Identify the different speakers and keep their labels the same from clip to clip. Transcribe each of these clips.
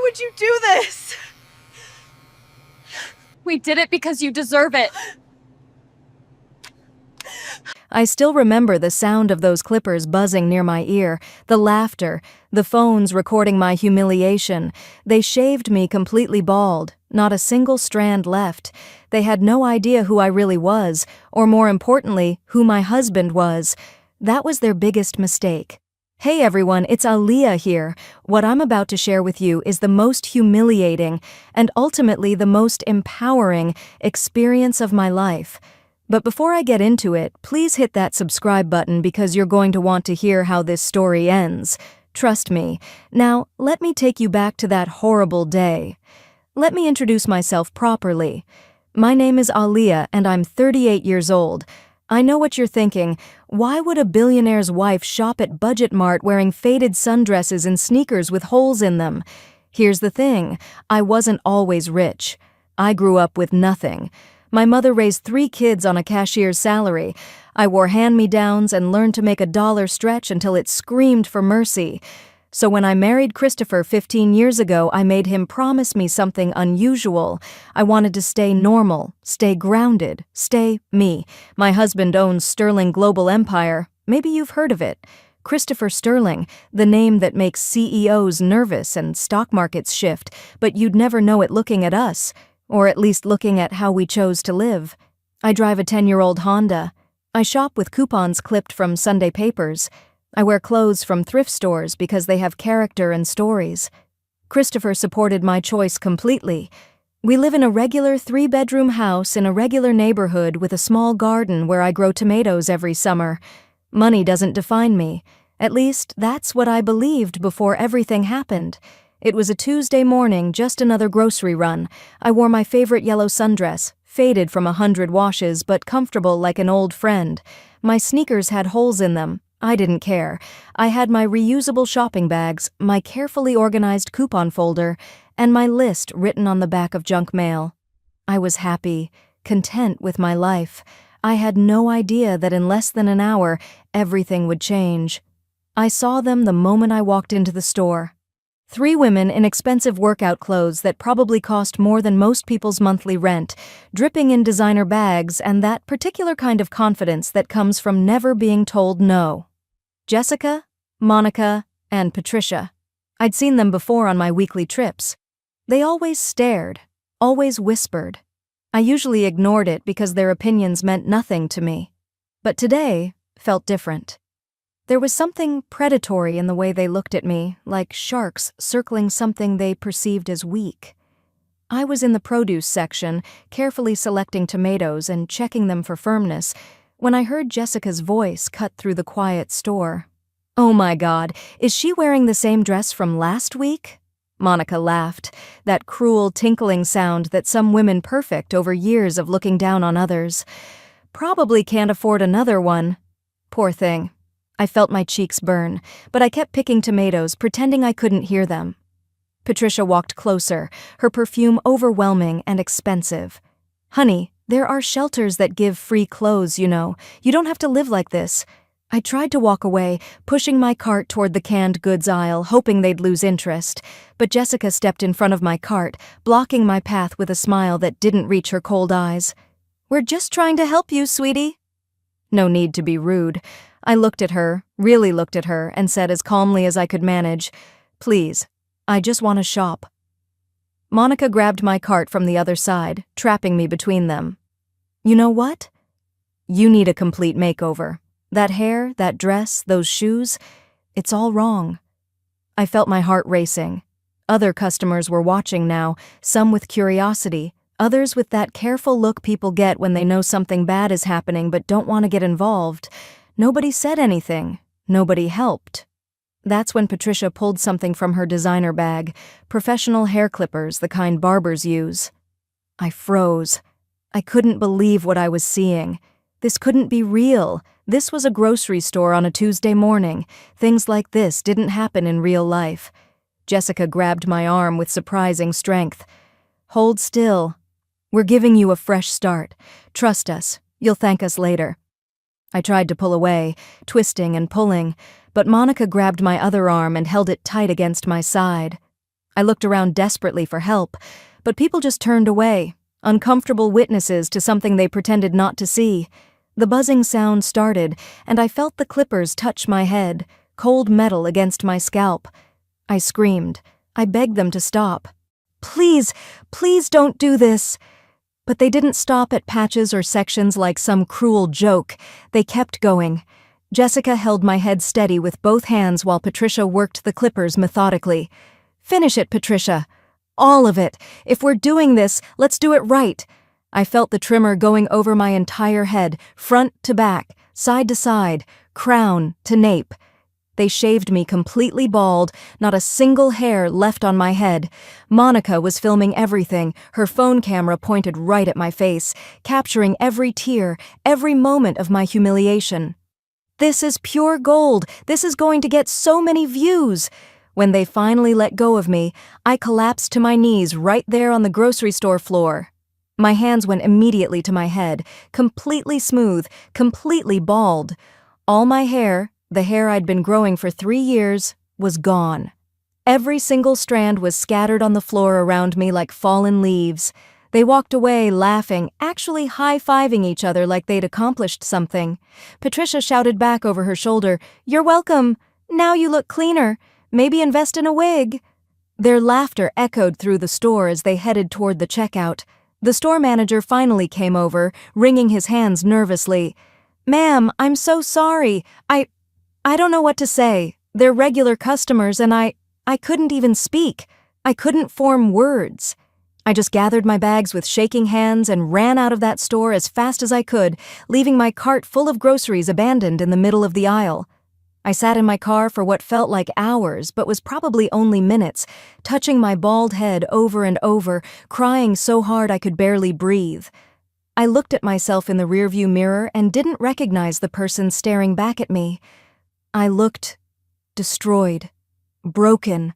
Speaker 1: would you do this?
Speaker 2: We did it because you deserve it.
Speaker 3: I still remember the sound of those clippers buzzing near my ear, the laughter, the phones recording my humiliation. They shaved me completely bald, not a single strand left. They had no idea who I really was, or more importantly, who my husband was. That was their biggest mistake. Hey everyone, it's Aaliyah here. What I'm about to share with you is the most humiliating and ultimately the most empowering experience of my life. But before I get into it, please hit that subscribe button because you're going to want to hear how this story ends. Trust me. Now, let me take you back to that horrible day. Let me introduce myself properly. My name is Aaliyah and I'm 38 years old. I know what you're thinking. Why would a billionaire's wife shop at Budget Mart wearing faded sundresses and sneakers with holes in them? Here's the thing. I wasn't always rich. I grew up with nothing. My mother raised 3 kids on a cashier's salary. I wore hand-me-downs and learned to make a dollar stretch until it screamed for mercy. So when I married Christopher 15 years ago, I made him promise me something unusual. I wanted to stay normal, stay grounded, stay me. My husband owns Sterling Global Empire. Maybe you've heard of it. Christopher Sterling, the name that makes CEOs nervous and stock markets shift, but you'd never know it looking at us. Or at least looking at how we chose to live. I drive a 10-year-old Honda. I shop with coupons clipped from Sunday papers. I wear clothes from thrift stores because they have character and stories. Christopher supported my choice completely. We live in a regular 3-bedroom house in a regular neighborhood with a small garden where I grow tomatoes every summer. Money doesn't define me. At least, that's what I believed before everything happened. It was a Tuesday morning, just another grocery run. I wore my favorite yellow sundress, faded from 100 washes but comfortable like an old friend. My sneakers had holes in them. I didn't care. I had my reusable shopping bags, my carefully organized coupon folder, and my list written on the back of junk mail. I was happy, content with my life. I had no idea that in less than an hour, everything would change. I saw them the moment I walked into the store. 3 women in expensive workout clothes that probably cost more than most people's monthly rent, dripping in designer bags and that particular kind of confidence that comes from never being told no. Jessica, Monica, and Patricia. I'd seen them before on my weekly trips. They always stared, always whispered. I usually ignored it because their opinions meant nothing to me. But today felt different. There was something predatory in the way they looked at me, like sharks circling something they perceived as weak. I was in the produce section, carefully selecting tomatoes and checking them for firmness, when I heard Jessica's voice cut through the quiet store. "Oh my God, is she wearing the same dress from last week?" Monica laughed, that cruel tinkling sound that some women perfect over years of looking down on others. "Probably can't afford another one." Poor thing. I felt my cheeks burn, but I kept picking tomatoes, pretending I couldn't hear them. Patricia walked closer, her perfume overwhelming and expensive. "Honey, there are shelters that give free clothes, you know. You don't have to live like this." I tried to walk away, pushing my cart toward the canned goods aisle, hoping they'd lose interest. But Jessica stepped in front of my cart, blocking my path with a smile that didn't reach her cold eyes. "We're just trying to help you, sweetie." No need to be rude. I looked at her, really looked at her, and said as calmly as I could manage, "Please, I just want to shop." Monica grabbed my cart from the other side, trapping me between them. "You know what? You need a complete makeover. That hair, that dress, those shoes, it's all wrong." I felt my heart racing. Other customers were watching now, some with curiosity, others with that careful look people get when they know something bad is happening but don't want to get involved. Nobody said anything. Nobody helped. That's when Patricia pulled something from her designer bag, professional hair clippers, the kind barbers use. I froze. I couldn't believe what I was seeing. This couldn't be real. This was a grocery store on a Tuesday morning. Things like this didn't happen in real life. Jessica grabbed my arm with surprising strength. "Hold still. We're giving you a fresh start. Trust us. You'll thank us later." I tried to pull away, twisting and pulling, but Monica grabbed my other arm and held it tight against my side. I looked around desperately for help, but people just turned away, uncomfortable witnesses to something they pretended not to see. The buzzing sound started, and I felt the clippers touch my head, cold metal against my scalp. I screamed. I begged them to stop. Please, please don't do this. But they didn't stop at patches or sections like some cruel joke. They kept going. Jessica held my head steady with both hands while Patricia worked the clippers methodically. Finish it, Patricia. All of it. If we're doing this, let's do it right. I felt the trimmer going over my entire head, front to back, side to side, crown to nape. They shaved me completely bald, not a single hair left on my head. Monica was filming everything, her phone camera pointed right at my face, capturing every tear, every moment of my humiliation. This is pure gold. This is going to get so many views. When they finally let go of me, I collapsed to my knees right there on the grocery store floor. My hands went immediately to my head, completely smooth, completely bald. All my hair, the hair I'd been growing for 3 years, was gone. Every single strand was scattered on the floor around me like fallen leaves. They walked away laughing, actually high-fiving each other like they'd accomplished something. Patricia shouted back over her shoulder, "You're welcome. Now you look cleaner. Maybe invest in a wig." Their laughter echoed through the store as they headed toward the checkout. The store manager finally came over, wringing his hands nervously. "Ma'am, I'm so sorry. I don't know what to say. They're regular customers and I couldn't even speak. I couldn't form words." I just gathered my bags with shaking hands and ran out of that store as fast as I could, leaving my cart full of groceries abandoned in the middle of the aisle. I sat in my car for what felt like hours, but was probably only minutes, touching my bald head over and over, crying so hard I could barely breathe. I looked at myself in the rearview mirror and didn't recognize the person staring back at me. I looked destroyed, broken,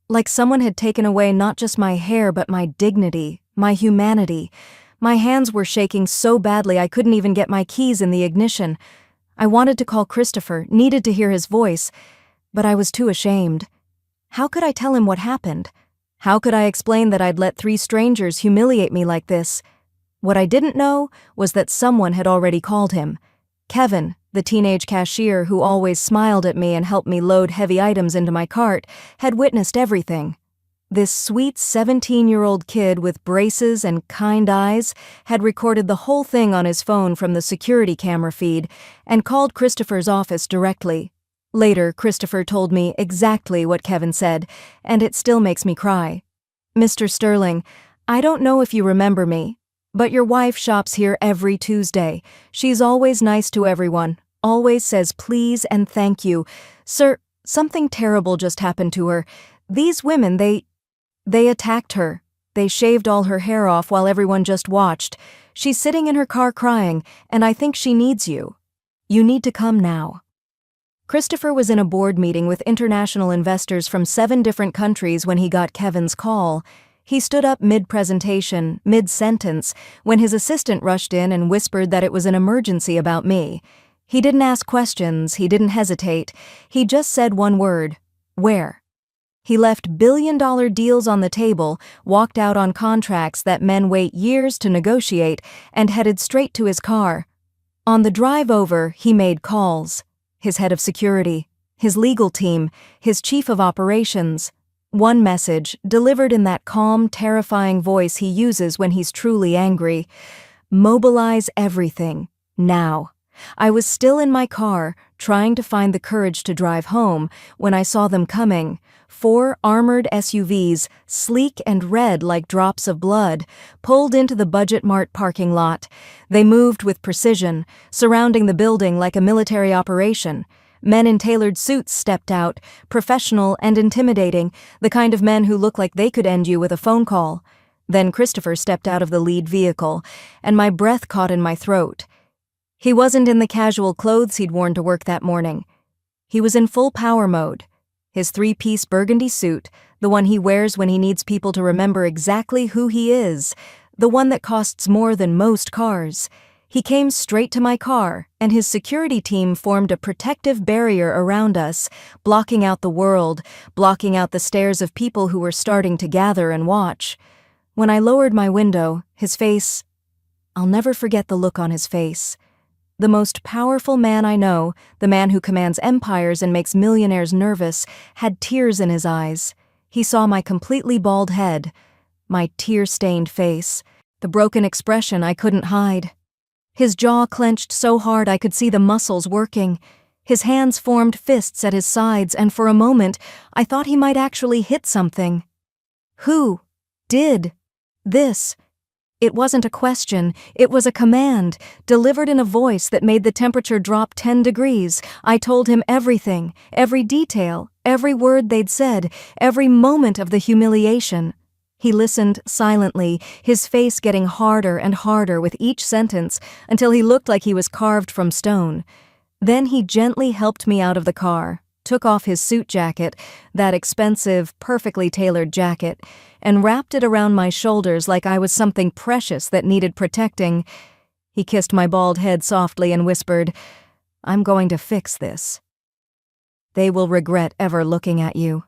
Speaker 3: like someone had taken away not just my hair but my dignity, my humanity. My hands were shaking so badly I couldn't even get my keys in the ignition. I wanted to call Christopher, needed to hear his voice, but I was too ashamed. How could I tell him what happened? How could I explain that I'd let 3 strangers humiliate me like this? What I didn't know was that someone had already called him. Kevin, the teenage cashier who always smiled at me and helped me load heavy items into my cart, had witnessed everything. This sweet 17-year-old kid with braces and kind eyes had recorded the whole thing on his phone from the security camera feed and called Christopher's office directly. Later, Christopher told me exactly what Kevin said, and it still makes me cry. "Mr. Sterling, I don't know if you remember me, but your wife shops here every Tuesday. She's always nice to everyone, always says please and thank you. Sir, something terrible just happened to her. These women, they attacked her. They shaved all her hair off while everyone just watched. She's sitting in her car crying, and I think she needs you. You need to come now." Christopher was in a board meeting with international investors from 7 different countries when he got Kevin's call. He stood up mid-presentation, mid-sentence, when his assistant rushed in and whispered that it was an emergency about me. He didn't ask questions, he didn't hesitate. He just said one word: "Where?" He left billion-dollar deals on the table, walked out on contracts that men wait years to negotiate, and headed straight to his car. On the drive over, he made calls. His head of security, his legal team, his chief of operations. One message, delivered in that calm, terrifying voice he uses when he's truly angry: "Mobilize everything, now." I was still in my car, trying to find the courage to drive home, when I saw them coming. 4 armored SUVs, sleek and red like drops of blood, pulled into the Budget Mart parking lot. They moved with precision, surrounding the building like a military operation. Men in tailored suits stepped out, professional and intimidating, the kind of men who look like they could end you with a phone call. Then Christopher stepped out of the lead vehicle, and my breath caught in my throat. He wasn't in the casual clothes he'd worn to work that morning. He was in full power mode. His 3-piece burgundy suit, the one he wears when he needs people to remember exactly who he is, the one that costs more than most cars. He came straight to my car, and his security team formed a protective barrier around us, blocking out the world, blocking out the stares of people who were starting to gather and watch. When I lowered my window, his face... I'll never forget the look on his face. The most powerful man I know, the man who commands empires and makes millionaires nervous, had tears in his eyes. He saw my completely bald head, my tear-stained face, the broken expression I couldn't hide. His jaw clenched so hard I could see the muscles working. His hands formed fists at his sides, and for a moment, I thought he might actually hit something. Who did this? It wasn't a question, it was a command, delivered in a voice that made the temperature drop 10 degrees. I told him everything, every detail, every word they'd said, every moment of the humiliation. He listened silently, his face getting harder and harder with each sentence until he looked like he was carved from stone. Then he gently helped me out of the car, took off his suit jacket, that expensive, perfectly tailored jacket, and wrapped it around my shoulders like I was something precious that needed protecting. He kissed my bald head softly and whispered, "I'm going to fix this. They will regret ever looking at you."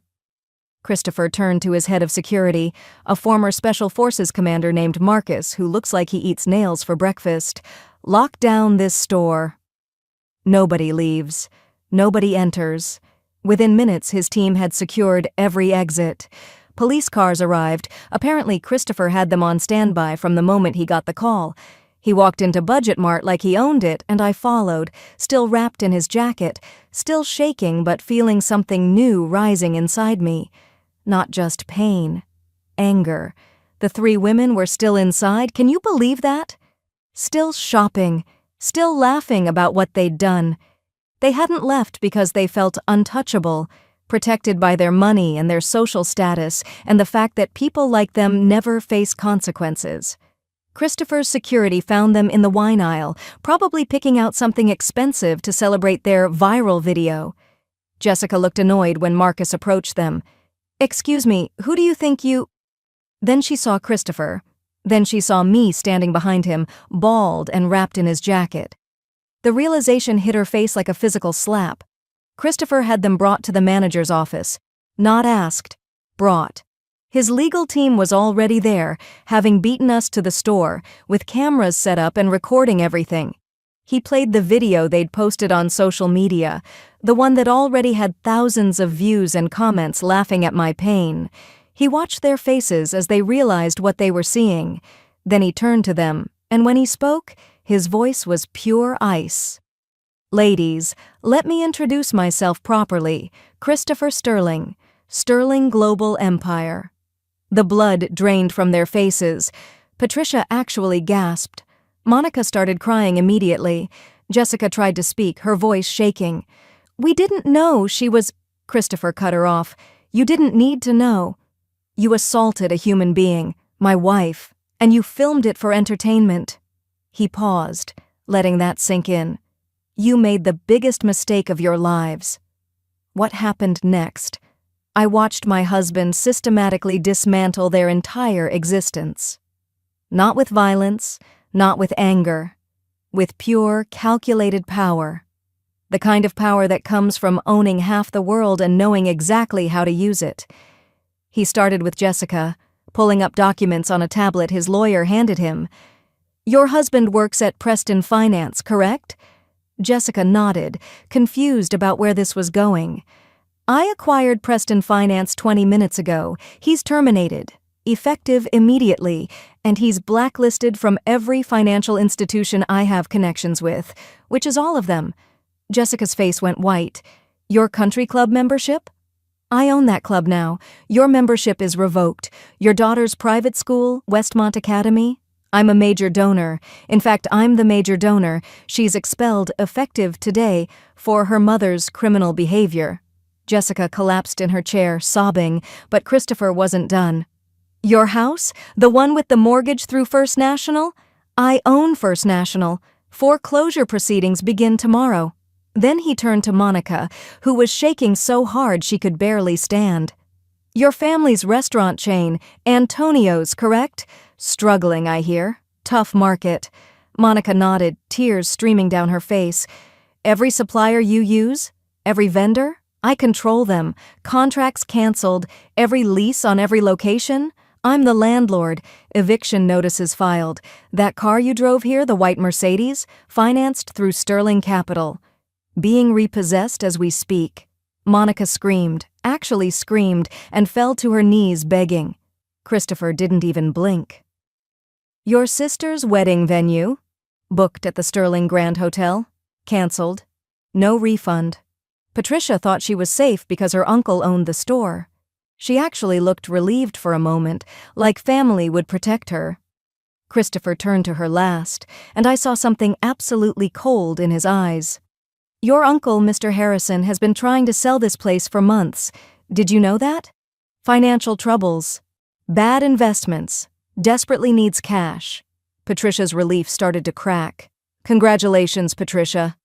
Speaker 3: Christopher turned to his head of security, a former Special Forces commander named Marcus who looks like he eats nails for breakfast. "Lock down this store. Nobody leaves. Nobody enters." Within minutes, his team had secured every exit. Police cars arrived. Apparently, Christopher had them on standby from the moment he got the call. He walked into Budget Mart like he owned it, and I followed, still wrapped in his jacket, still shaking but feeling something new rising inside me. Not just pain, anger. The three women were still inside, can you believe that? Still shopping, still laughing about what they'd done. They hadn't left because they felt untouchable, protected by their money and their social status and the fact that people like them never face consequences. Christopher's security found them in the wine aisle, probably picking out something expensive to celebrate their viral video. Jessica looked annoyed when Marcus approached them. "Excuse me, who do you think you—" Then she saw Christopher. Then she saw me standing behind him, bald and wrapped in his jacket. The realization hit her face like a physical slap. Christopher had them brought to the manager's office. Not asked, brought. His legal team was already there, having beaten us to the store, with cameras set up and recording everything. He played the video they'd posted on social media, the one that already had thousands of views and comments laughing at my pain. He watched their faces as they realized what they were seeing. Then he turned to them, and when he spoke, his voice was pure ice. "Ladies, let me introduce myself properly. Christopher Sterling, Sterling Global Empire." The blood drained from their faces. Patricia actually gasped. Monica started crying immediately. Jessica tried to speak, her voice shaking. "We didn't know she was—" Christopher cut her off. "You didn't need to know. You assaulted a human being, my wife, and you filmed it for entertainment." He paused, letting that sink in. "You made the biggest mistake of your lives." What happened next? I watched my husband systematically dismantle their entire existence. Not with violence, not with anger, with pure, calculated power. The kind of power that comes from owning half the world and knowing exactly how to use it. He started with Jessica, pulling up documents on a tablet his lawyer handed him. "Your husband works at Preston Finance, correct?" Jessica nodded, confused about where this was going. "I acquired Preston Finance 20 minutes ago. He's terminated, effective immediately, and he's blacklisted from every financial institution I have connections with, which is all of them." Jessica's face went white. "Your country club membership?" "I own that club now. Your membership is revoked. Your daughter's private school, Westmont Academy? I'm a major donor. In fact, I'm the major donor. She's expelled, effective today, for her mother's criminal behavior." Jessica collapsed in her chair, sobbing, but Christopher wasn't done. "Your house? The one with the mortgage through First National? I own First National. Foreclosure proceedings begin tomorrow." Then he turned to Monica, who was shaking so hard she could barely stand. "Your family's restaurant chain, Antonio's, correct? Struggling, I hear. Tough market. Monica nodded, tears streaming down her face. Every supplier you use? Every vendor? I control them. Contracts canceled. Every lease on every location? I'm the landlord. Eviction notices filed. That car you drove here, the white Mercedes, financed through Sterling Capital. Being repossessed as we speak. Monica screamed, actually screamed, and fell to her knees begging. Christopher didn't even blink. Your sister's wedding venue? Booked at the Sterling Grand Hotel? Cancelled. No refund. Patricia thought she was safe because her uncle owned the store. She actually looked relieved for a moment, like family would protect her. Christopher turned to her last, and I saw something absolutely cold in his eyes. Your uncle, Mr. Harrison, has been trying to sell this place for months. Did you know that? Financial troubles. Bad investments. Desperately needs cash. Patricia's relief started to crack. Congratulations, Patricia.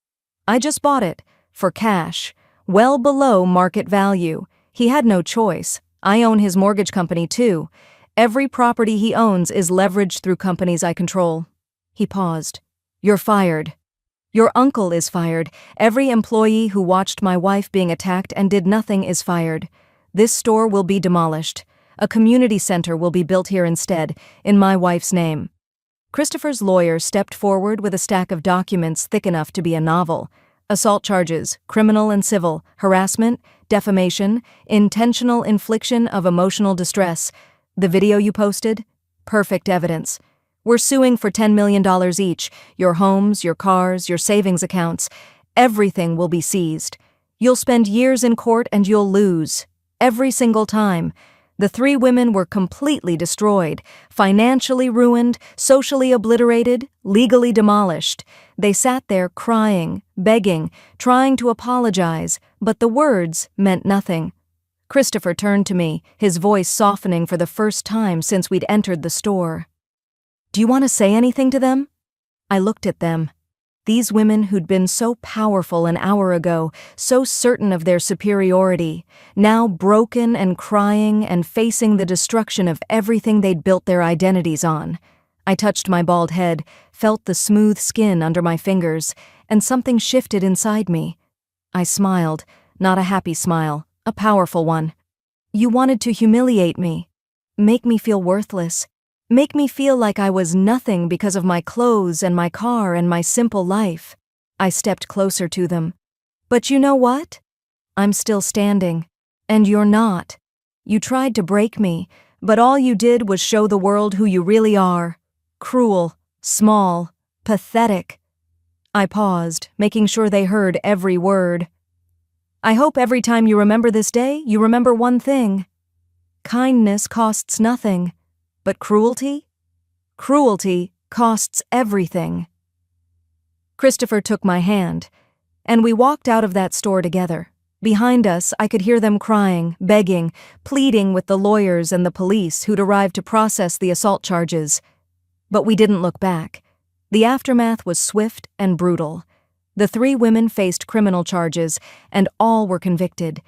Speaker 3: I just bought it. For cash. Well below market value. He had no choice. I own his mortgage company too. Every property he owns is leveraged through companies I control. He paused. You're fired. Your uncle is fired. Every employee who watched my wife being attacked and did nothing is fired. This store will be demolished. A community center will be built here instead, in my wife's name. Christopher's lawyer stepped forward with a stack of documents thick enough to be a novel. Assault charges, criminal and civil, harassment, defamation, intentional infliction of emotional distress. The video you posted? Perfect evidence. We're suing for $10 million each. Your homes, your cars, your savings accounts. Everything will be seized. You'll spend years in court and you'll lose. Every single time. The 3 women were completely destroyed, financially ruined, socially obliterated, legally demolished. They sat there crying, begging, trying to apologize, but the words meant nothing. Christopher turned to me, his voice softening for the first time since we'd entered the store. Do you want to say anything to them? I looked at them. These women who'd been so powerful an hour ago, so certain of their superiority, now broken and crying and facing the destruction of everything they'd built their identities on. I touched my bald head, felt the smooth skin under my fingers, and something shifted inside me. I smiled, not a happy smile, a powerful one. You wanted to humiliate me, make me feel worthless. Make me feel like I was nothing because of my clothes and my car and my simple life. I stepped closer to them. But you know what? I'm still standing. And you're not. You tried to break me, but all you did was show the world who you really are. Cruel, small, pathetic. I paused, making sure they heard every word. I hope every time you remember this day, you remember one thing. Kindness costs nothing. But cruelty? Cruelty costs everything. Christopher took my hand, and we walked out of that store together. Behind us, I could hear them crying, begging, pleading with the lawyers and the police who'd arrived to process the assault charges. But we didn't look back. The aftermath was swift and brutal. The 3 women faced criminal charges, and all were convicted.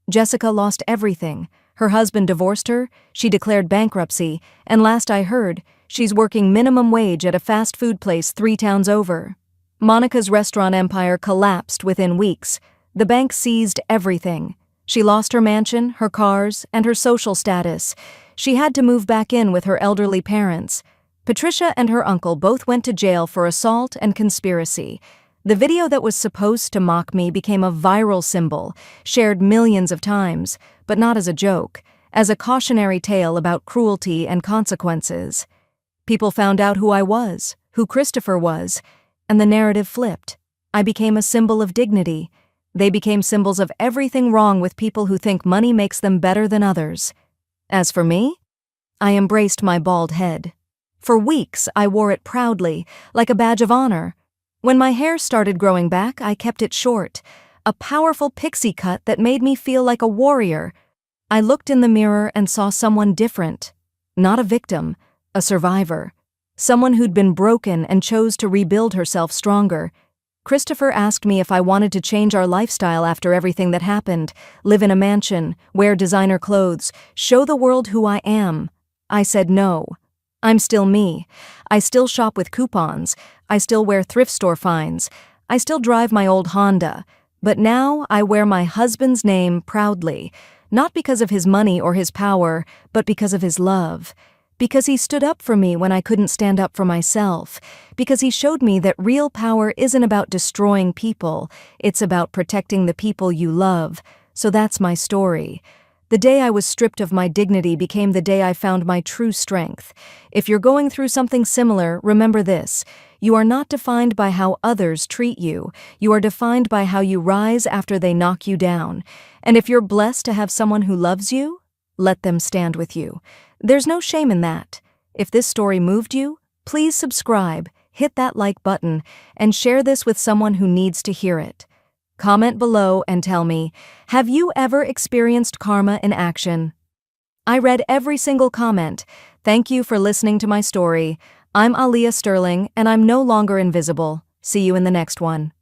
Speaker 3: Jessica lost everything. Her husband divorced her, she declared bankruptcy, and last I heard, she's working minimum wage at a fast food place 3 towns over. Monica's restaurant empire collapsed within weeks. The bank seized everything. She lost her mansion, her cars, and her social status. She had to move back in with her elderly parents. Patricia and her uncle both went to jail for assault and conspiracy. The video that was supposed to mock me became a viral symbol, shared millions of times, but not as a joke, as a cautionary tale about cruelty and consequences. People found out who I was, who Christopher was, and the narrative flipped. I became a symbol of dignity. They became symbols of everything wrong with people who think money makes them better than others. As for me, I embraced my bald head. For weeks, I wore it proudly, like a badge of honor. When my hair started growing back, I kept it short, a powerful pixie cut that made me feel like a warrior. I looked in the mirror and saw someone different. Not a victim, a survivor. Someone who'd been broken and chose to rebuild herself stronger. Christopher asked me if I wanted to change our lifestyle after everything that happened, live in a mansion, wear designer clothes, show the world who I am. I said no. I'm still me. I still shop with coupons. I still wear thrift store finds. I still drive my old Honda. But now I wear my husband's name proudly, not because of his money or his power, but because of his love. Because he stood up for me when I couldn't stand up for myself. Because he showed me that real power isn't about destroying people, it's about protecting the people you love. So that's my story. The day I was stripped of my dignity became the day I found my true strength. If you're going through something similar, remember this. You are not defined by how others treat you. You are defined by how you rise after they knock you down. And if you're blessed to have someone who loves you, let them stand with you. There's no shame in that. If this story moved you, please subscribe, hit that like button, and share this with someone who needs to hear it. Comment below and tell me, have you ever experienced karma in action? I read every single comment. Thank you for listening to my story. I'm Aaliyah Sterling, and I'm no longer invisible. See you in the next one.